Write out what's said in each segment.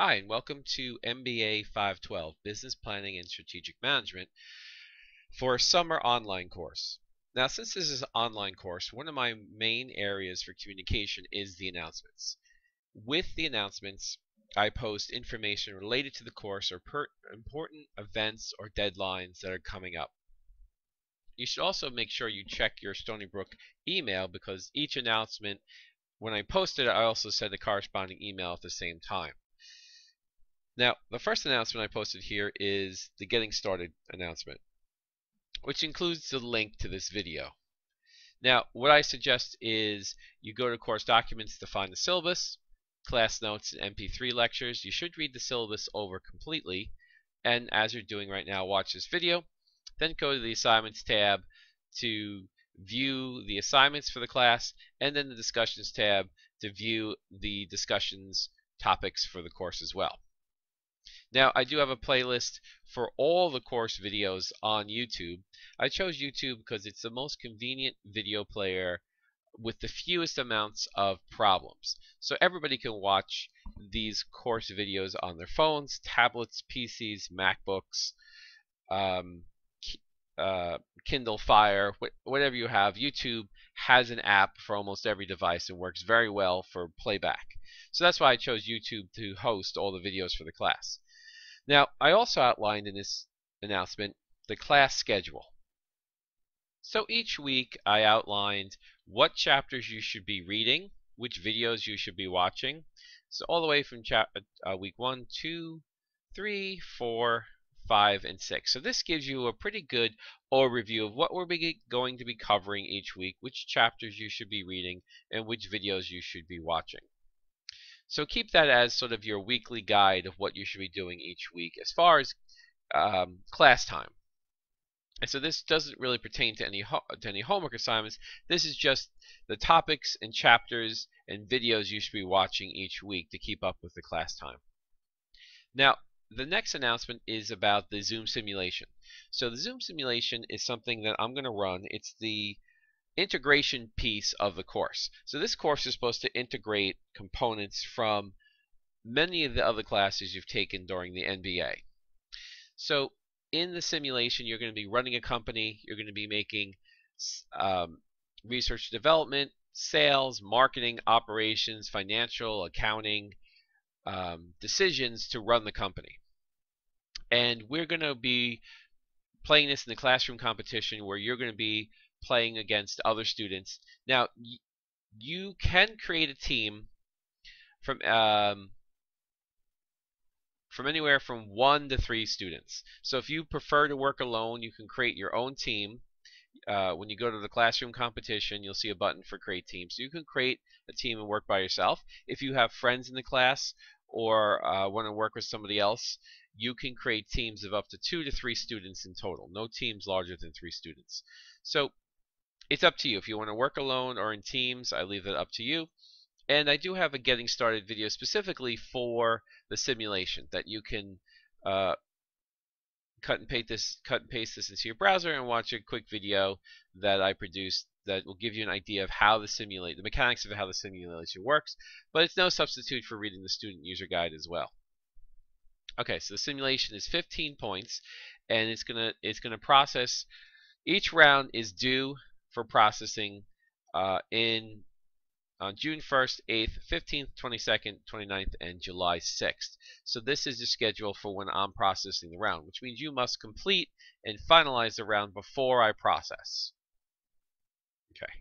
Hi, and welcome to MBA512, Business Planning and Strategic Management, for a summer online course. Now, since this is an online course, one of my main areas for communication is the announcements. With the announcements, I post information related to the course or important events or deadlines that are coming up. You should also make sure you check your Stony Brook email because each announcement, when I post it, I also send a corresponding email at the same time. Now, the first announcement I posted here is the Getting Started announcement, which includes the link to this video. Now, what I suggest is you go to course documents to find the syllabus, class notes, and MP3 lectures. You should read the syllabus over completely, and as you're doing right now, watch this video. Then go to the Assignments tab to view the assignments for the class, and then the Discussions tab to view the discussions topics for the course as well. Now, I do have a playlist for all the course videos on YouTube. I chose YouTube because it's the most convenient video player with the fewest amounts of problems. So everybody can watch these course videos on their phones, tablets, PCs, MacBooks, Kindle Fire, whatever you have. YouTube has an app for almost every device and works very well for playback. So that's why I chose YouTube to host all the videos for the class. Now, I also outlined in this announcement the class schedule. So each week I outlined what chapters you should be reading, which videos you should be watching. So all the way from week 1, 2, 3, 4, 5, and 6. So this gives you a pretty good overview of what we're going to be covering each week, which chapters you should be reading, and which videos you should be watching. So keep that as sort of your weekly guide of what you should be doing each week as far as class time. And so this doesn't really pertain to any homework assignments. This is just the topics and chapters and videos you should be watching each week to keep up with the class time. Now, the next announcement is about the Zoom simulation. So the Zoom simulation is something that I'm going to run. It's the integration piece of the course. So this course is supposed to integrate components from many of the other classes you've taken during the MBA. So in the simulation, you're going to be running a company, you're going to be making research development, sales, marketing, operations, financial, accounting decisions to run the company. And we're going to be playing this in the classroom competition where you're going to be playing against other students. Now, you can create a team from anywhere from 1 to 3 students. So if you prefer to work alone, you can create your own team. When you go to the classroom competition, you'll see a button for create team. So you can create a team and work by yourself. If you have friends in the class or want to work with somebody else, you can create teams of up to 2 to 3 students in total. No teams larger than 3 students. So it's up to you. If you want to work alone or in teams, I leave that up to you. And I do have a getting started video specifically for the simulation that you can cut and paste this into your browser and watch a quick video that I produced that will give you an idea of how the mechanics of how the simulation works. But it's no substitute for reading the student user guide as well. Okay, so the simulation is 15 points, and it's gonna process. Each round is due for processing on June 1st, 8th, 15th, 22nd, 29th, and July 6th. So this is the schedule for when I'm processing the round, which means you must complete and finalize the round before I process. Okay.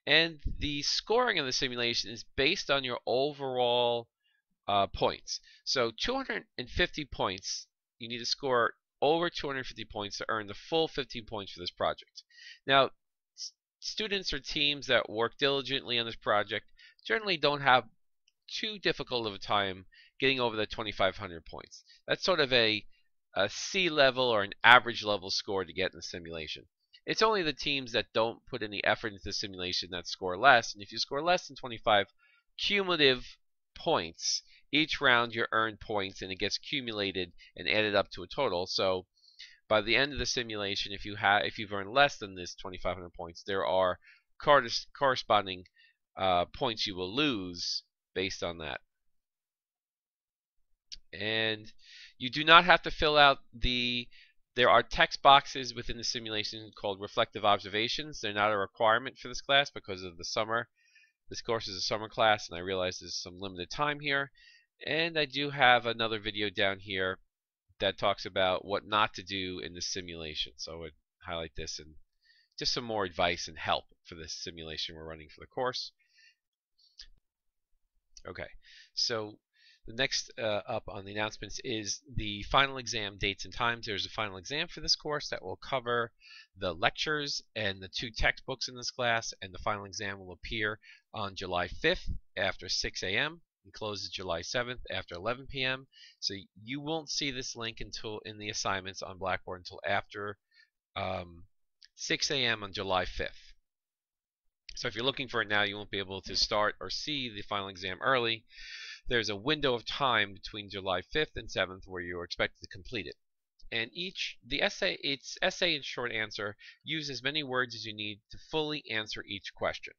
And the scoring of the simulation is based on your overall points. So 250 points, you need to score over 250 points to earn the full 15 points for this project. Now, students or teams that work diligently on this project generally don't have too difficult of a time getting over the 2,500 points. That's sort of a C level or an average level score to get in the simulation. It's only the teams that don't put any effort into the simulation that score less, and if you score less than 25 cumulative points, each round you earn points and it gets accumulated and added up to a total. So by the end of the simulation, if you've earned less than this 2,500 points, there are corresponding points you will lose based on that. And you do not have to fill out there are text boxes within the simulation called reflective observations. They're not a requirement for this class because of the summer. This course is a summer class, and I realize there's some limited time here. And I do have another video down here that talks about what not to do in the simulation. So I would highlight this and just some more advice and help for this simulation we're running for the course. Okay, so the next up on the announcements is the final exam dates and times. There's a final exam for this course that will cover the lectures and the 2 textbooks in this class, and the final exam will appear on July 5th after 6 a.m. and closes July 7th after 11 p.m. So you won't see this link until in the assignments on Blackboard until after 6 a.m. on July 5th. So if you're looking for it now, you won't be able to start or see the final exam early. There's a window of time between July 5th and 7th where you are expected to complete it. And its essay and short answer use as many words as you need to fully answer each question.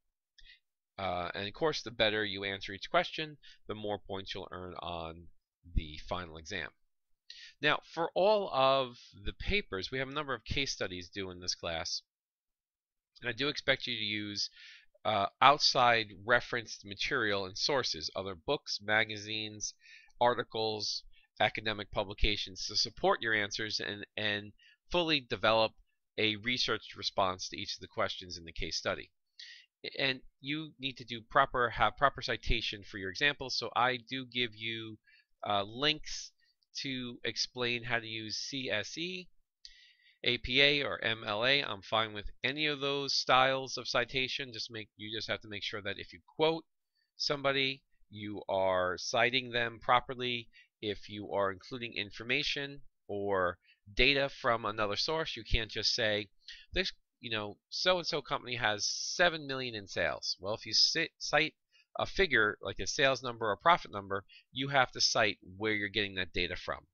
And of course, the better you answer each question, the more points you'll earn on the final exam. Now, for all of the papers, we have a number of case studies due in this class. And I do expect you to use outside referenced material and sources, other books, magazines, articles, academic publications to support your answers and fully develop a researched response to each of the questions in the case study. And you need to have proper citation for your examples, so I do give you links to explain how to use CSE, APA, or MLA. I'm fine with any of those styles of citation. You just have to make sure that if you quote somebody, you are citing them properly. If you are including information or data from another source, you can't just say this, so and so company has 7 million in sales. Well, if you cite a figure like a sales number or profit number, you have to cite where you're getting that data from.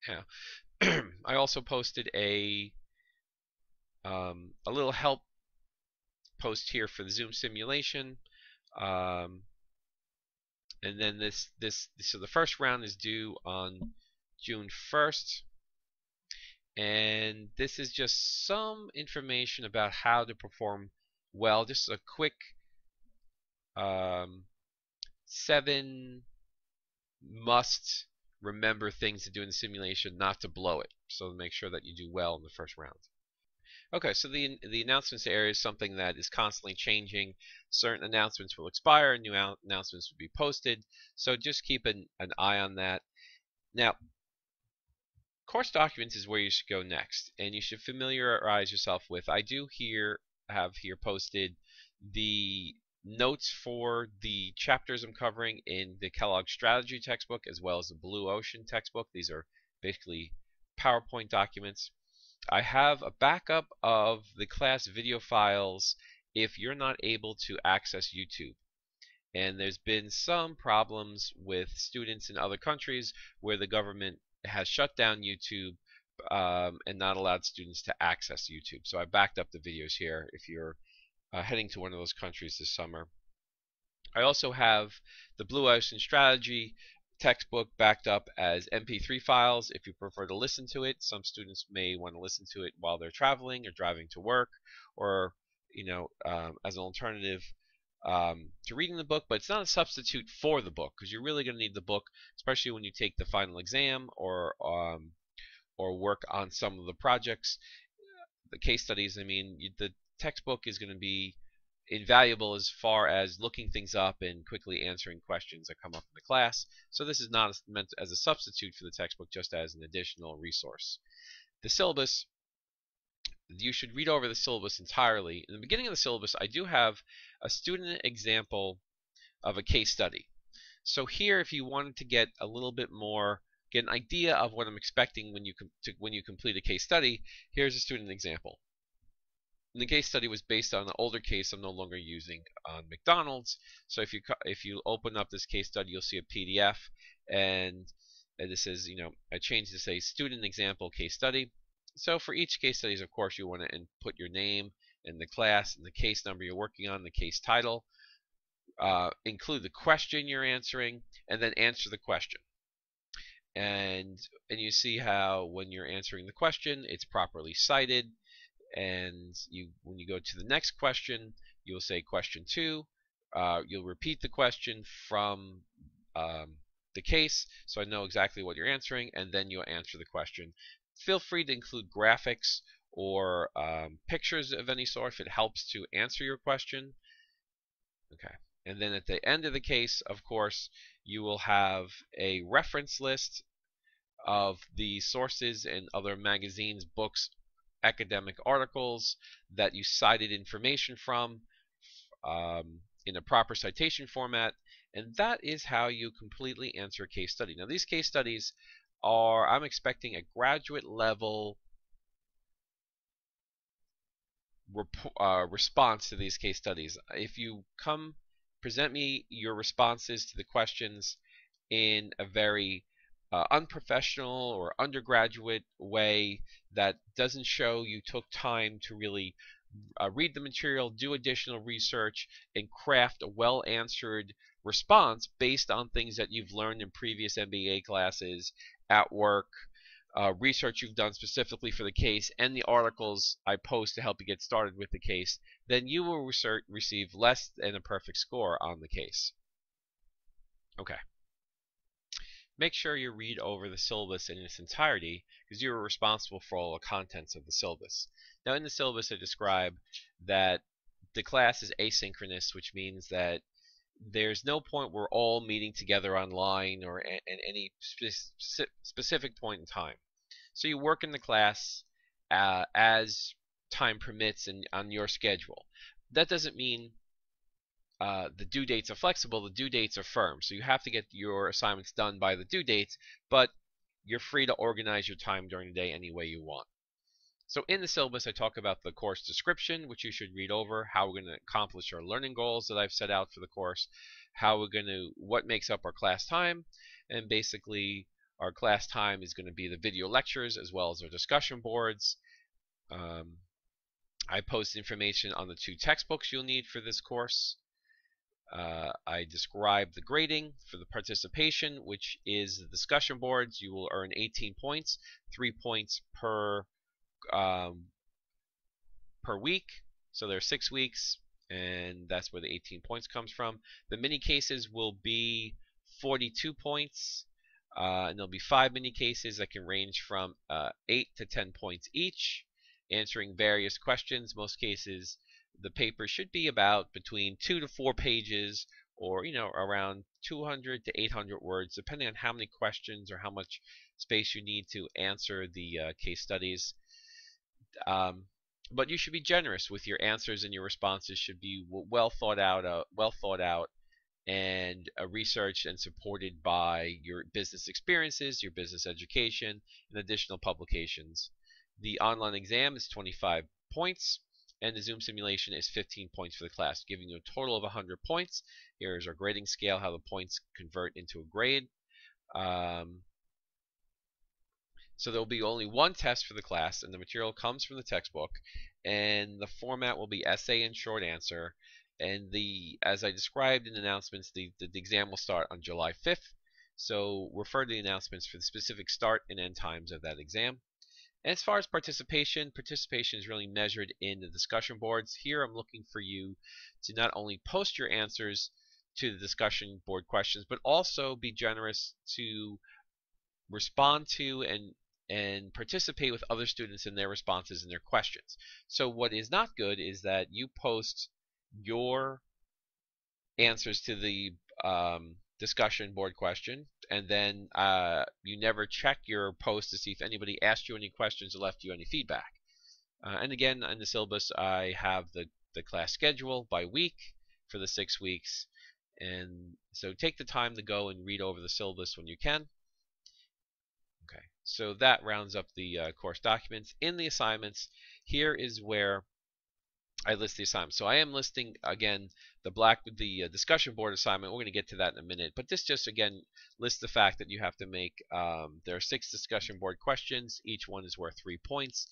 Yeah. I also posted a little help post here for the Zoom simulation, and then so the first round is due on June 1st, and this is just some information about how to perform well. Just a quick 7 must remember things to do in the simulation, not to blow it. So make sure that you do well in the first round. Okay, so the announcements area is something that is constantly changing. Certain announcements will expire, and new announcements will be posted. So just keep an eye on that. Now, course documents is where you should go next, and you should familiarize yourself with. I do have here posted the notes for the chapters I'm covering in the Kelloggs strategy textbook as well as the Blue Ocean textbook. These are basically PowerPoint documents. I have a backup of the class video files if you're not able to access YouTube. And there's been some problems with students in other countries where the government has shut down YouTube and not allowed students to access YouTube. So I backed up the videos here if you're heading to one of those countries this summer. I also have the Blue Ocean Strategy textbook backed up as MP3 files if you prefer to listen to it. Some students may want to listen to it while they're traveling or driving to work, or as an alternative to reading the book, but it's not a substitute for the book because you're really going to need the book, especially when you take the final exam or work on some of the projects, the case studies. I mean, the textbook is going to be invaluable as far as looking things up and quickly answering questions that come up in the class. So this is not meant as a substitute for the textbook, just as an additional resource. The syllabus, you should read over the syllabus entirely. In the beginning of the syllabus, I do have a student example of a case study. So here, if you wanted to get a little bit more, get an idea of what I'm expecting when you complete a case study, here's a student example. And the case study was based on an older case I'm no longer using on McDonald's. So if you open up this case study, you'll see a PDF, and this says, I changed to say student example case study. So for each case studies, of course, you want to input your name and the class and the case number you're working on, the case title, include the question you're answering, and then answer the question. and you see how when you're answering the question, it's properly cited, and when you go to the next question, you'll say question 2. You'll repeat the question from the case, so I know exactly what you're answering, and then you'll answer the question. Feel free to include graphics or pictures of any sort if it helps to answer your question. Okay. And then at the end of the case, of course, you will have a reference list of the sources and other magazines, books, academic articles that you cited information from in a proper citation format, and that is how you completely answer a case study. Now, these case studies are, I'm expecting a graduate level response to these case studies. If you present me your responses to the questions in a very unprofessional or undergraduate way that doesn't show you took time to really read the material, do additional research, and craft a well-answered response based on things that you've learned in previous MBA classes, at work, research you've done specifically for the case, and the articles I post to help you get started with the case, then you will receive less than a perfect score on the case. Okay. Make sure you read over the syllabus in its entirety, because you are responsible for all the contents of the syllabus. Now, in the syllabus I describe that the class is asynchronous, which means that there's no point we're all meeting together online or at any specific point in time. So you work in the class as time permits and on your schedule. That doesn't mean the due dates are flexible. The due dates are firm. So you have to get your assignments done by the due dates, but you're free to organize your time during the day any way you want. So in the syllabus, I talk about the course description, which you should read over, how we're going to accomplish our learning goals that I've set out for the course, what makes up our class time, and basically our class time is going to be the video lectures as well as our discussion boards. I post information on the 2 textbooks you'll need for this course. I describe the grading for the participation, which is the discussion boards. You will earn 18 points, 3 points per week. So there are 6 weeks, and that's where the 18 points comes from. The mini cases will be 42 points, and there'll be 5 mini cases that can range from 8 to 10 points each, answering various questions. Most cases the paper should be about between 2 to 4 pages, or around 200 to 800 words, depending on how many questions or how much space you need to answer the case studies. But you should be generous with your answers, and your responses should be well thought out, and researched and supported by your business experiences, your business education, and additional publications. The online exam is 25 points, and the Zoom simulation is 15 points for the class, giving you a total of 100 points. Here is our grading scale, how the points convert into a grade. So there will be only one test for the class, and the material comes from the textbook, and the format will be essay and short answer. And as I described in the announcements, the exam will start on July 5th. So refer to the announcements for the specific start and end times of that exam. And as far as participation is really measured in the discussion boards. Here I'm looking for you to not only post your answers to the discussion board questions, but also be generous to respond to and participate with other students in their responses and their questions. So what is not good is that you post your answers to the discussion board question, and then you never check your post to see if anybody asked you any questions or left you any feedback. And again, in the syllabus, I have the class schedule by week for the 6 weeks, and so take the time to go and read over the syllabus when you can. Okay, so that rounds up the course documents. In the assignments, here is where I list the assignments. So I am listing again the discussion board assignment. We're going to get to that in a minute, but this just again lists the fact that you have to make there are 6 discussion board questions. Each one is worth 3 points,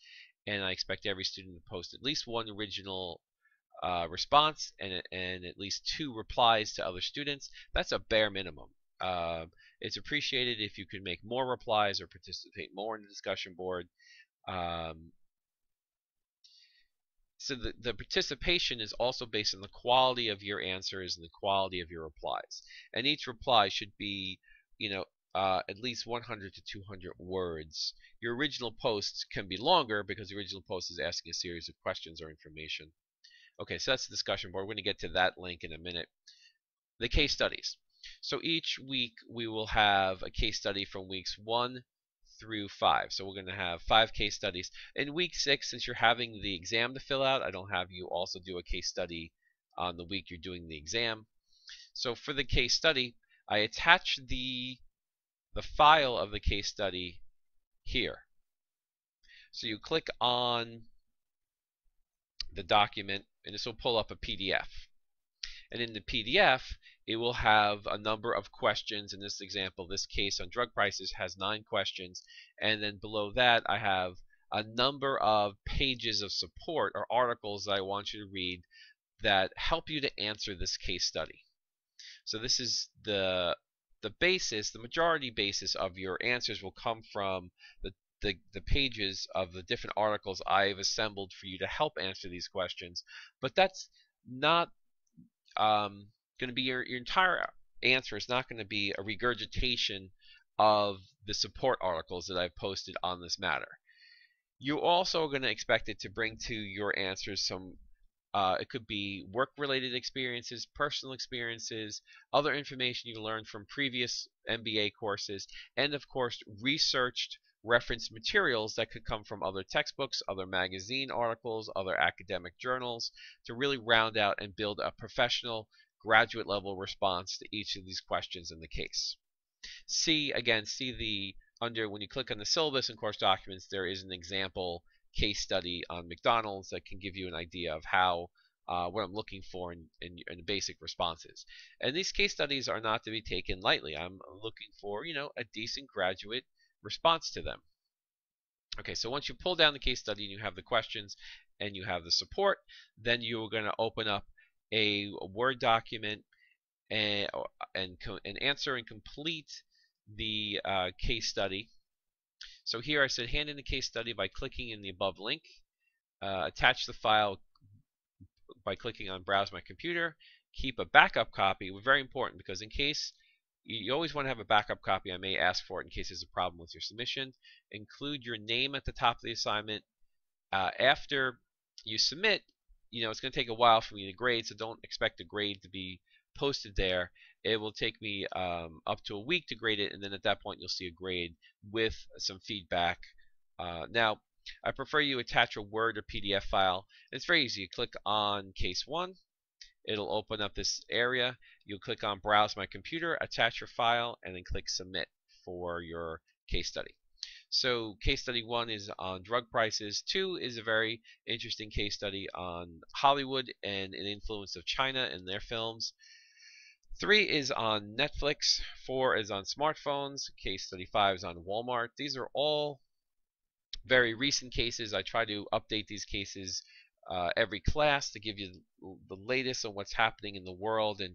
and I expect every student to post at least one original response and at least 2 replies to other students. That's a bare minimum. It's appreciated if you can make more replies or participate more in the discussion board. So the participation is also based on the quality of your answers and the quality of your replies. And each reply should be, at least 100 to 200 words. Your original posts can be longer because the original post is asking a series of questions or information. Okay, so that's the discussion board. We're going to get to that link in a minute. The case studies. So each week we will have a case study from weeks 1 through 5. So we're going to have 5 case studies. In week 6, since you're having the exam to fill out, I don't have you also do a case study on the week you're doing the exam. So for the case study, I attach the file of the case study here. So you click on the document, and this will pull up a PDF. And in the PDF, it will have a number of questions. In this example, this case on drug prices has 9 questions. And then below that, I have a number of pages of support or articles that I want you to read that help you to answer this case study. So this is the basis, the majority basis of your answers will come from the pages of the different articles I've assembled for you to help answer these questions. But that's not going to be your entire answer. Is not going to be a regurgitation of the support articles that I've posted on this matter. You're also going to expect it to bring to your answers some it could be work-related experiences, personal experiences, other information you learned from previous MBA courses, and of course researched reference materials that could come from other textbooks, other magazine articles, other academic journals, to really round out and build a professional graduate level response to each of these questions in the case. See when you click on the syllabus and course documents, there is an example case study on McDonald's that can give you an idea of how what I'm looking for in basic responses. And these case studies are not to be taken lightly. I'm looking for a decent graduate response to them. Okay, so once you pull down the case study and you have the questions and you have the support, then you're going to open up a Word document and answer and complete the case study. So here I said hand in the case study by clicking in the above link. Attach the file by clicking on Browse My Computer. Keep a backup copy. Very important, because in case you always want to have a backup copy. I may ask for it in case there's a problem with your submission. Include your name at the top of the assignment. After you submit, it's going to take a while for me to grade, so don't expect a grade to be posted there. It will take me up to a week to grade it, and then at that point you'll see a grade with some feedback. Now, I prefer you attach a Word or PDF file. It's very easy. You click on Case 1. It'll open up this area. You'll click on Browse My Computer, attach your file, and then click Submit for your case study. So case study 1 is on drug prices. 2 is a very interesting case study on Hollywood and an influence of China in their films. 3 is on Netflix. 4 is on smartphones. Case study 5 is on Walmart. These are all very recent cases. I try to update these cases every class to give you the latest on what's happening in the world and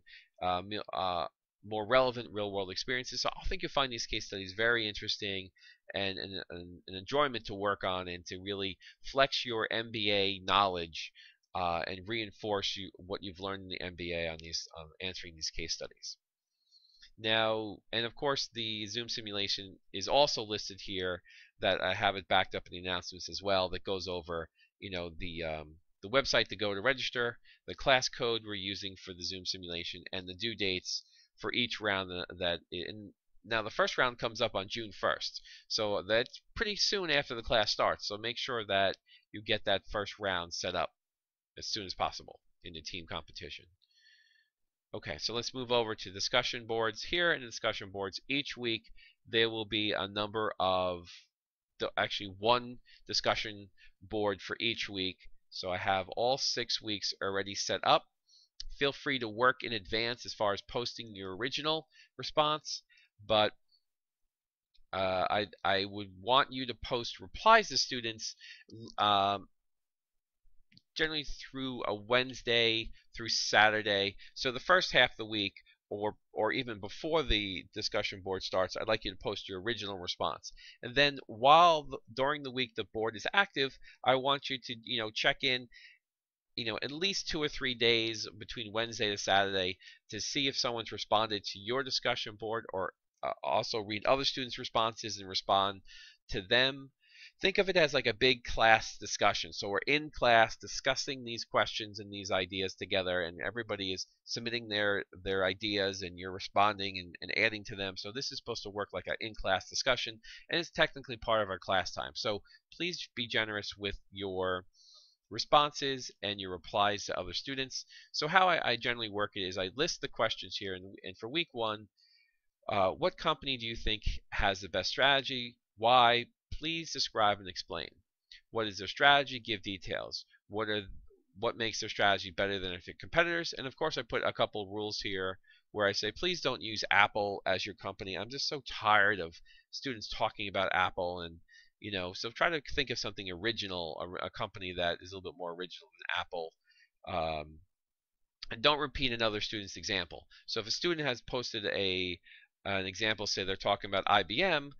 more relevant real-world experiences. So I think you'll find these case studies very interesting and an enjoyment to work on and to really flex your MBA knowledge and reinforce what you've learned in the MBA on answering these case studies. Now, and of course, the Zoom simulation is also listed here. That I have it backed up in the announcements as well. That goes over, the website to go to register, the class code we're using for the Zoom simulation, and the due dates for each round. Now the first round comes up on June 1st, so that's pretty soon after the class starts. So make sure that you get that first round set up as soon as possible in the team competition. Okay, so let's move over to discussion boards. Here in the discussion boards, each week there will be a number of, actually one discussion board for each week. So I have all 6 weeks already set up. Feel free to work in advance as far as posting your original response, but I would want you to post replies to students generally through a Wednesday through Saturday. So the first half of the week, or even before the discussion board starts, I'd like you to post your original response. And then while during the week the board is active, I want you to check in at least 2 or 3 days between Wednesday to Saturday to see if someone's responded to your discussion board, or also read other students' responses and respond to them. Think of it as like a big class discussion. So we're in class discussing these questions and these ideas together, and everybody is submitting their ideas, and you're responding and adding to them. So this is supposed to work like an in-class discussion, and it's technically part of our class time. So please be generous with your responses and your replies to other students. So how I generally work it is I list the questions here, and for week 1, what company do you think has the best strategy? Why? Please describe and explain. What is their strategy? Give details. What makes their strategy better than their competitors? And of course I put a couple rules here where I say please don't use Apple as your company. I'm just so tired of students talking about Apple, and so try to think of something original, a company that is a little bit more original than Apple. And don't repeat another student's example. So if a student has posted an example, say they're talking about IBM,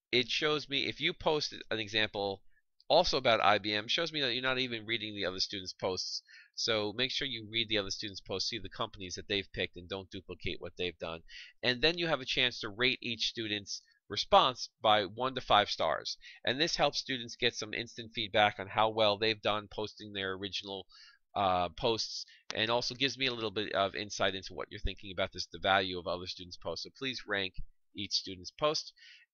it shows me, if you post an example also about IBM, it shows me that you're not even reading the other students' posts. So make sure you read the other students' posts, see the companies that they've picked, and don't duplicate what they've done. And then you have a chance to rate each student's response by 1 to 5 stars. And this helps students get some instant feedback on how well they've done posting their original posts, and also gives me a little bit of insight into what you're thinking about the value of other students' posts. So please rank each student's post.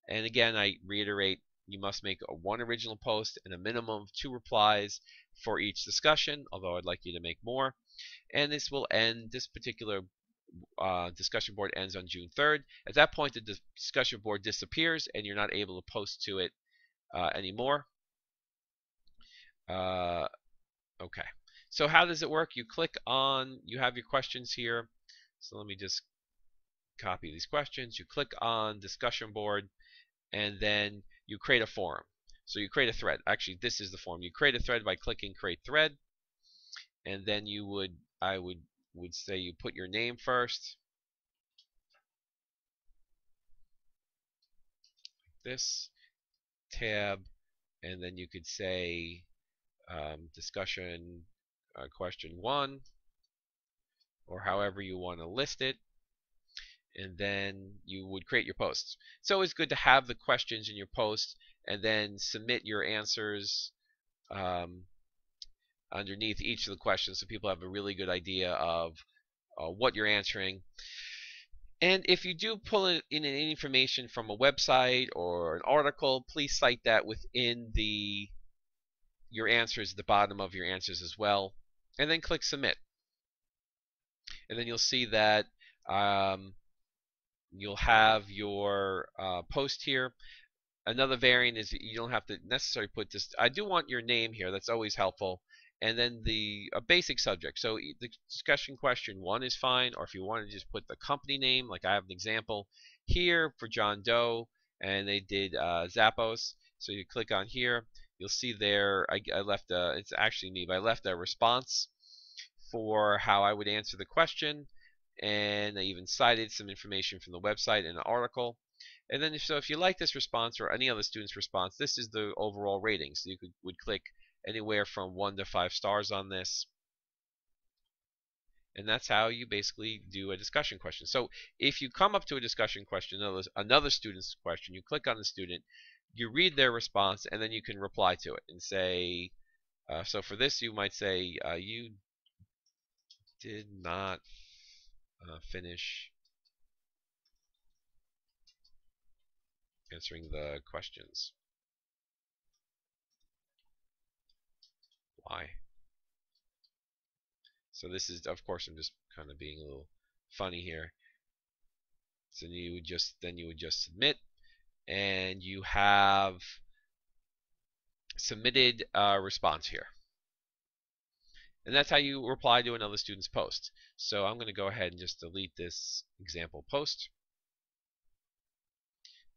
And again, I reiterate, you must make 1 original post and a minimum of 2 replies for each discussion, although I'd like you to make more. And this particular discussion board ends on June 3rd. At that point, the discussion board disappears and you're not able to post to it anymore. Okay. So how does it work? You have your questions here. So let me just copy these questions. You click on discussion board, and then you create a forum. So you create a thread. Actually, this is the form. You create a thread by clicking create thread, and then I would say you put your name first. This tab, and then you could say discussion question 1, or however you want to list it. And then you would create your posts. It's always good to have the questions in your post and then submit your answers underneath each of the questions, so people have a really good idea of what you're answering. And if you do pull in any information from a website or an article, please cite that within your answers at the bottom of your answers as well. And then click submit. And then you'll see that you'll have your post here. Another variant is you don't have to necessarily put this. I do want your name here. That's always helpful. And then a basic subject. So the discussion question 1 is fine, or if you want to just put the company name, like I have an example here for John Doe, and they did Zappos. So you click on here, you'll see there I left it's actually me, but I left a response for how I would answer the question, and I even cited some information from the website in an article. And then if you like this response or any other student's response, this is the overall rating. So you would click anywhere from 1 to 5 stars on this. And that's how you basically do a discussion question. So if you come up to a discussion question, another student's question, you click on the student, you read their response, and then you can reply to it and say, so for this you might say, you did not finish answering the questions. Why? So this is, of course, I'm just kind of being a little funny here. So you would just submit, and you have submitted a response here. And that's how you reply to another student's post. So I'm going to go ahead and just delete this example post.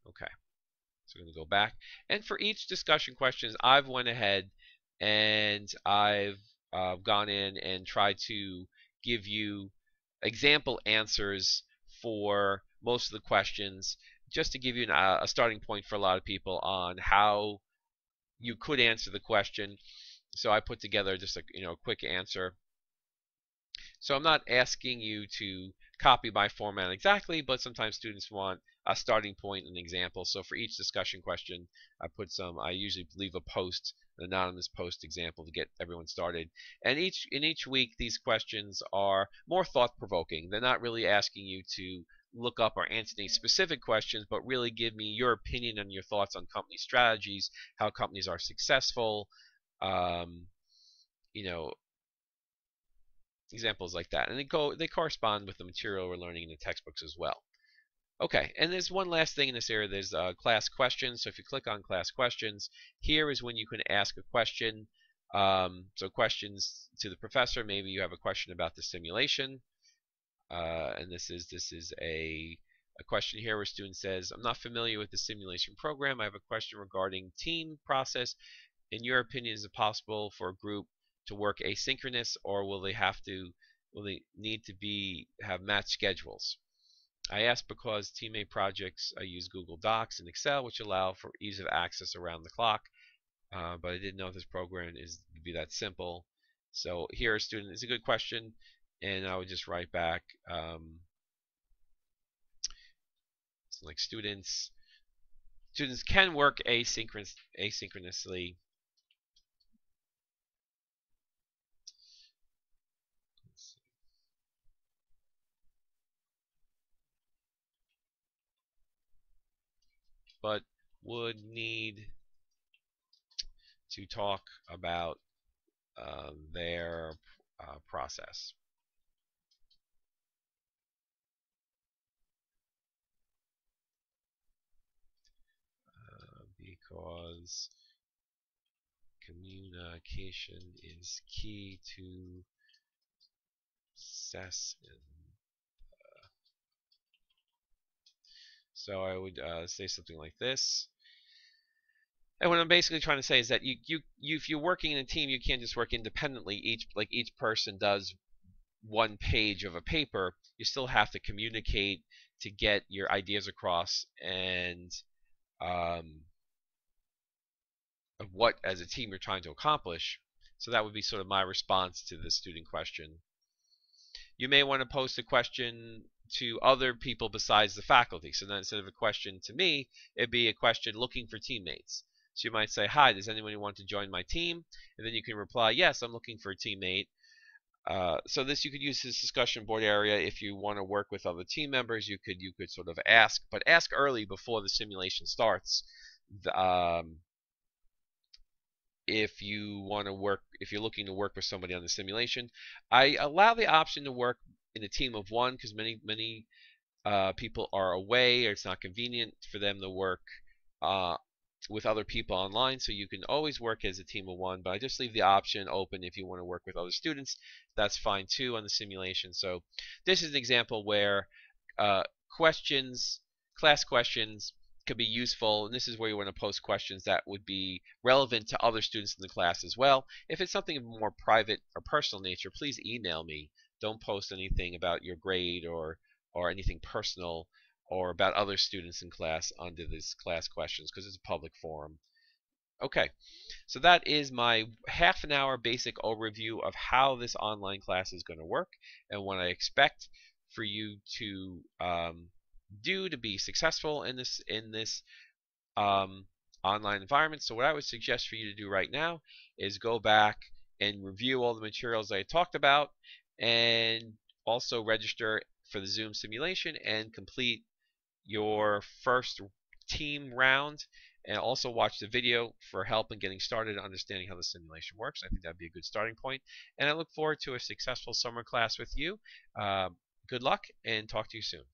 Okay. So I'm going to go back. And for each discussion questions, I've went ahead and I've gone in and tried to give you example answers for most of the questions, just to give you a starting point for a lot of people on how you could answer the question. So I put together just a quick answer. So I'm not asking you to copy my format exactly, but sometimes students want a starting point, an example. So for each discussion question, I usually leave a post, an anonymous post example to get everyone started. And in each week, these questions are more thought-provoking. They're not really asking you to look up or answer any specific questions, but really give me your opinion and your thoughts on company strategies, how companies are successful, you know, examples like that. And they correspond with the material we're learning in the textbooks as well. Okay, and there's one last thing in this area. There's class questions. So if you click on class questions, here is when you can ask a question. So questions to the professor. Maybe you have a question about the simulation, and this is a question here where a student says, "I'm not familiar with the simulation program. I have a question regarding team process. In your opinion, is it possible for a group to work asynchronous, or will they need to have matched schedules?" I ask because teammate projects use Google Docs and Excel, which allow for ease of access around the clock. But I didn't know if this program is to be that simple. So here, a student, it's a good question, and I would just write back like students can work asynchronously. But would need to talk about their process. Because communication is key to success. So I would say something like this. And what I'm basically trying to say is that if you're working in a team, you can't just work independently. Each person does one page of a paper. You still have to communicate to get your ideas across, and of what as a team you're trying to accomplish. So that would be sort of my response to the student question. You may want to post a question to other people besides the faculty. So then instead of a question to me, it'd be a question looking for teammates. So you might say, "Hi, does anyone want to join my team?" And then you can reply, "Yes, I'm looking for a teammate." So you could use this discussion board area if you want to work with other team members. You could sort of ask, but ask early before the simulation starts. If you're looking to work with somebody on the simulation, I allow the option to work in a team of one because many people are away, or it's not convenient for them to work with other people online. So you can always work as a team of one, but I just leave the option open if you want to work with other students. That's fine too on the simulation. So this is an example where class questions could be useful, and this is where you want to post questions that would be relevant to other students in the class as well. If it's something of a more private or personal nature, please email me. Don't post anything about your grade or anything personal or about other students in class under this class questions, because it's a public forum. Okay, so that is my half an hour basic overview of how this online class is going to work and what I expect for you to do to be successful in this online environment. So what I would suggest for you to do right now is go back and review all the materials I talked about, and also register for the Zoom simulation and complete your first team round, and also watch the video for help in getting started understanding how the simulation works. I think that'd be a good starting point, and I look forward to a successful summer class with you. Good luck, and talk to you soon.